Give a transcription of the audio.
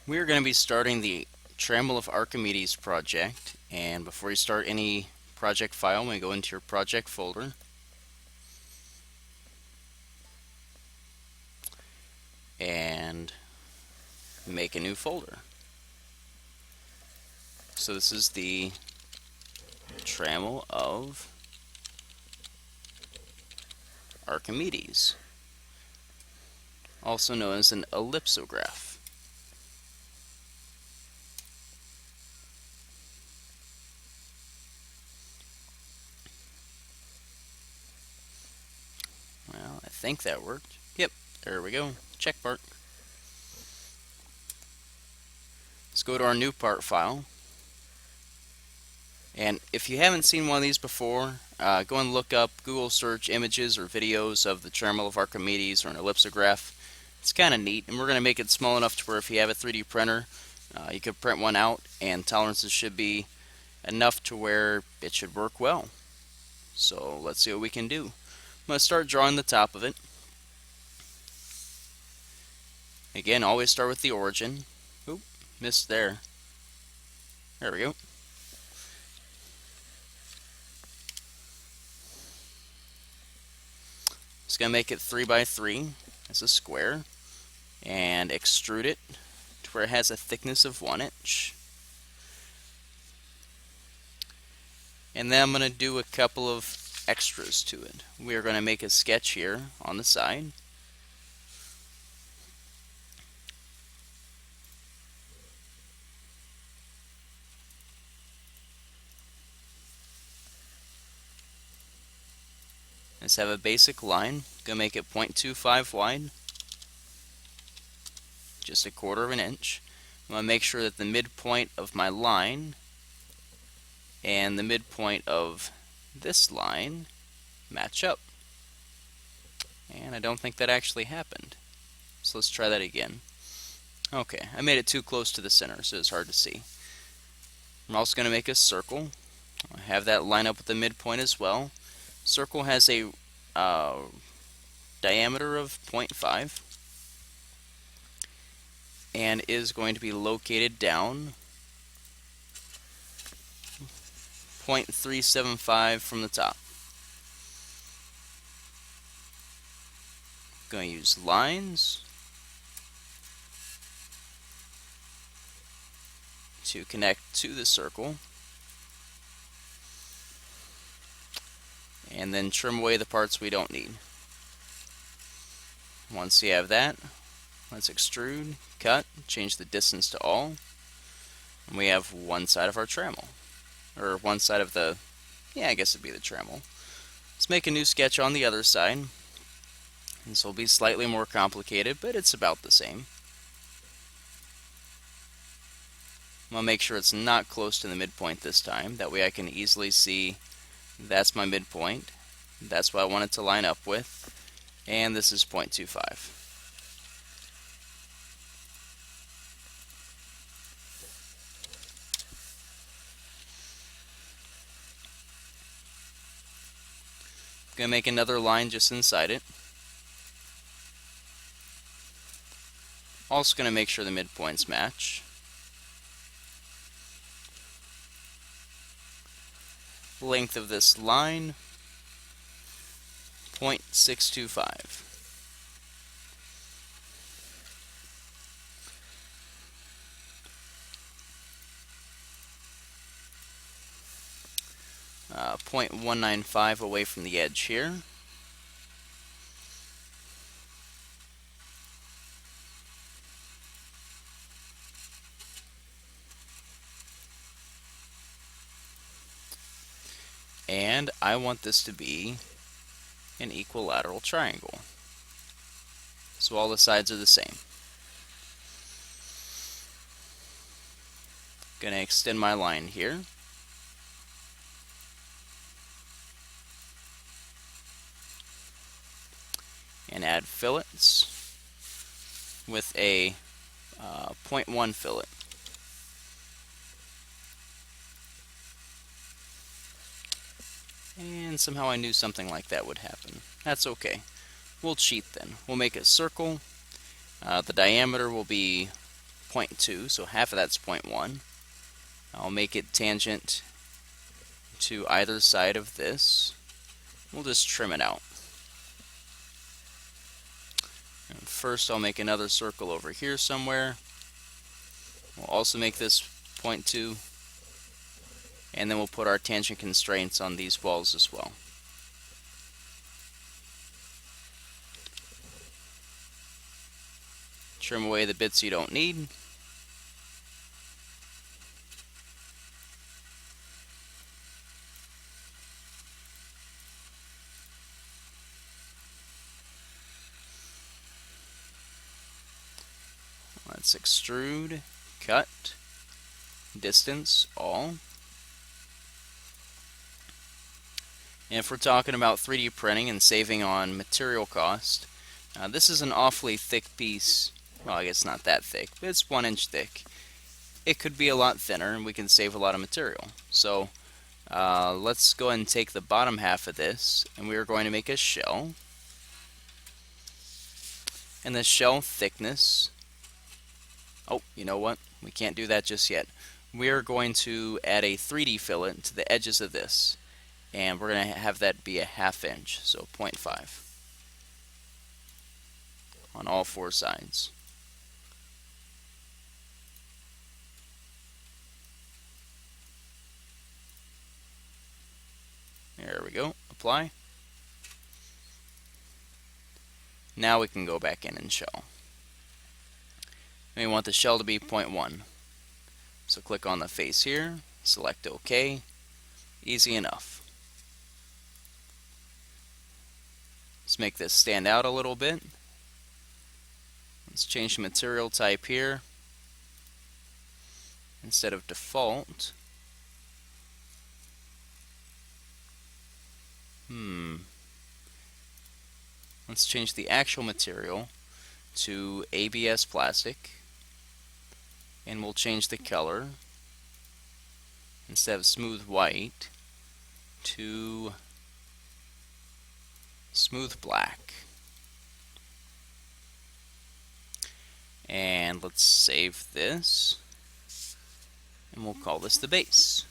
We're going to be starting the Trammel of Archimedes project, and before you start any project file, we go into your project folder and make a new folder. So this is the Trammel of Archimedes, also known as an ellipsograph. Well, I think that worked. Yep, there we go. Check part. Let's go to our new part file. And if you haven't seen one of these before, go and look up Google search images or videos of the Trammel of Archimedes or an ellipsograph. It's kind of neat, and we're going to make it small enough to where if you have a 3D printer, you could print one out, and tolerances should be enough to where it should work well. So let's see what we can do. I'm going to start drawing the top of it. Again, always start with the origin. Oop, missed there. There we go. Just going to make it 3 by 3 as a square and extrude it to where it has a thickness of 1 inch. And then I'm going to do a couple of extras to it. We are going to make a sketch here on the side. Let's have a basic line. Gonna make it 0.25 wide, just 1/4 of an inch. I'm gonna make sure that the midpoint of my line and the midpoint of this line match up. And I don't think that actually happened. So let's try that again. Okay, I made it too close to the center, so it's hard to see. I'm also gonna make a circle. I have that line up with the midpoint as well. Circle has a diameter of 0.5 and is going to be located down 0.375 from the top. I'm going to use lines to connect to the circle, and then trim away the parts we don't need. Once you have that, let's extrude, cut, change the distance to all, and we have one side of our trammel. Or one side of the, yeah, I guess it'd be the trammel. Let's make a new sketch on the other side. This will be slightly more complicated, but it's about the same. I'm going to make sure it's not close to the midpoint this time. That way I can easily see that's my midpoint. That's what I want it to line up with. And this is 0.25. I'm going to make another line just inside it. Also going to make sure the midpoints match. Length of this line, 0.625. Uh, 0.195 away from the edge here. And I want this to be an equilateral triangle. So all the sides are the same. Going to extend my line here. And add fillets with a 0.1 fillet. And somehow I knew something like that would happen. That's okay. We'll cheat then. We'll make a circle. The diameter will be 0.2, so half of that's 0.1. I'll make it tangent to either side of this. We'll just trim it out. And first I'll make another circle over here somewhere. We'll also make this 0.2, and then we'll put our tangent constraints on these walls as well. Trim away the bits you don't need. Let's extrude, cut, distance, all. And if we're talking about 3D printing and saving on material cost, this is an awfully thick piece. Well, I guess not that thick, but it's 1 inch thick. It could be a lot thinner and we can save a lot of material. So let's go ahead and take the bottom half of this, and we are going to make a shell. And the shell thickness, oh, you know what? We can't do that just yet. We are going to add a 3D fillet to the edges of this, and we're going to have that be a 1/2 inch, so 0.5 on all 4 sides. There we go. Apply. Now we can go back in and shell. And we want the shell to be 0.1. So click on the face here, select OK. Easy enough. Let's make this stand out a little bit. Let's change the material type here. Instead of default, let's change the actual material to ABS plastic, and we'll change the color instead of smooth white to smooth black. And let's save this, and we'll call this the base.